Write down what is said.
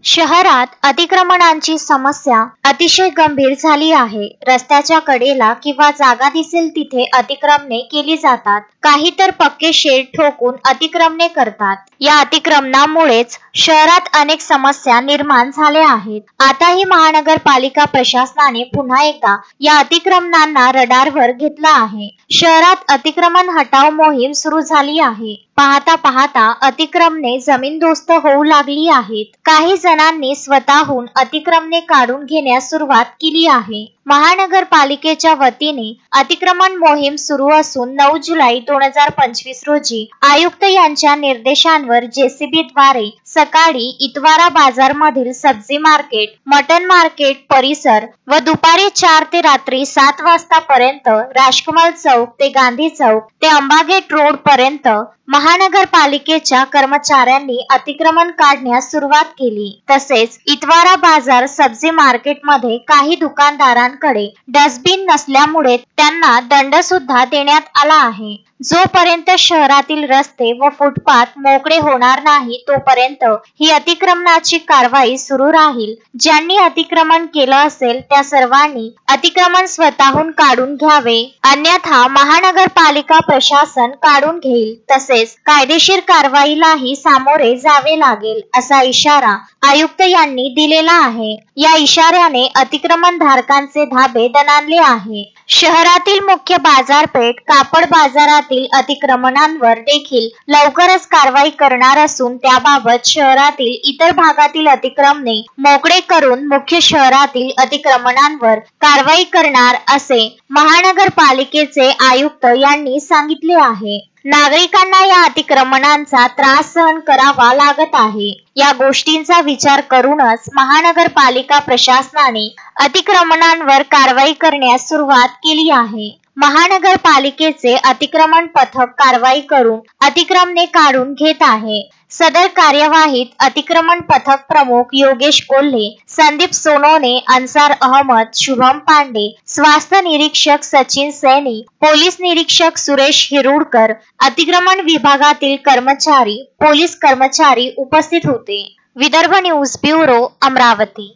शहरात अतिक्रमणांची समस्या अतिशय गंभीर झाली आहे. रस्त्याच्या कडेला किंवा जागा दिसेल तिथे अतिक्रमणे केली जातात. काही तर पक्के शेड ठोकून अतिक्रमणे करतात. या अतिक्रमणामुळेच शहरात अनेक समस्या निर्माण झाल्या आहेत. आताही महानगरपालिका प्रशासनाने पुन्हा एकदा या अतिक्रमणांना रडारवर घेतलं आहे. शहरात अतिक्रमण हटाव मोहीम सुरू झाली आहे. पाहता पाहता अतिक्रमणे जमीनदोस्त होऊ लागली आहेत. काही जणांनी स्वतःहून अतिक्रमणे काढून घेण्यास सुरुवात केली आहे. महानगरपालिकेच्या वतीने अतिक्रमण मोहीम सुरू असून 9 जुलै 2025 रोजी आयुक्त यांच्या निर्देशांवर जेसीबी द्वारे सकाळी इतवारा बाजार मधील सब्जी मार्केट, मटन मार्केट परिसर व दुपारी 4 ते रात्री 7 वाजतापर्यंत राजकमल चौक ते गांधी चौक ते अंबागेट रोड पर्यंत महानगरपालिकेच्या कर्मचाऱ्यांनी अतिक्रमण काढण्यास सुरुवात केली. तसेच इतवारा बाजार सब्जी मार्केट मध्ये काही दुकानदारांकडे डस्टबिन नसल्यामुळे त्यांना दंड सुद्धा देण्यात आला आहे. जोपर्यंत शहरातील रस्ते व फुटपाथ मोकळे होणार नाही तोपर्यंत ही अतिक्रमणाची कारवाई सुरू राहील. ज्यांनी अतिक्रमण केलं असेल त्या सर्वांनी अतिक्रमण स्वतःहून काढून घ्यावे, अन्यथा महानगरपालिका प्रशासन काढून घेईल. तसेच कायदेशीर कारवाईलाही सामोरे जावे लागेल असा इशारा आयुक्त यांनी दिलेला आहे. या इशाऱ्याने अतिक्रमण धारकांचे धाबे दणाणले आहे. शहरातील मुख्य बाजारपेठ, कापड बाजारातील अतिक्रमणांवर देखील लवकरच कारवाई करणार असून त्याबाबत शहरातील इतर भागातील अतिक्रमणे मोकळे करून मुख्य शहरातील अतिक्रमणांवर कारवाई करणार असे महानगरपालिकेचे आयुक्त यांनी सांगितले आहे. नागरिकांना या अतिक्रमणांचा त्रास सहन करावा लागत आहे. या गोष्टींचा विचार करूनच महानगरपालिका प्रशासनाने अतिक्रमणांवर कारवाई करण्यास सुरुवात केली आहे. महानगरपालिकेचे अतिक्रमण पथक कारवाई करून अतिक्रमणे काढून घेत आहे. सदर कार्यवाहीत अतिक्रमण पथक प्रमुख योगेश कोल्हे, संदीप सोनोने, अन्सार अहमद, शुभम पांडे, स्वास्थ्य निरीक्षक सचिन सैनी, पोलीस निरीक्षक सुरेश हिरुडकर, अतिक्रमण विभागातील कर्मचारी, पोलीस कर्मचारी उपस्थित होते. Vidarbha news bureau, Amravati.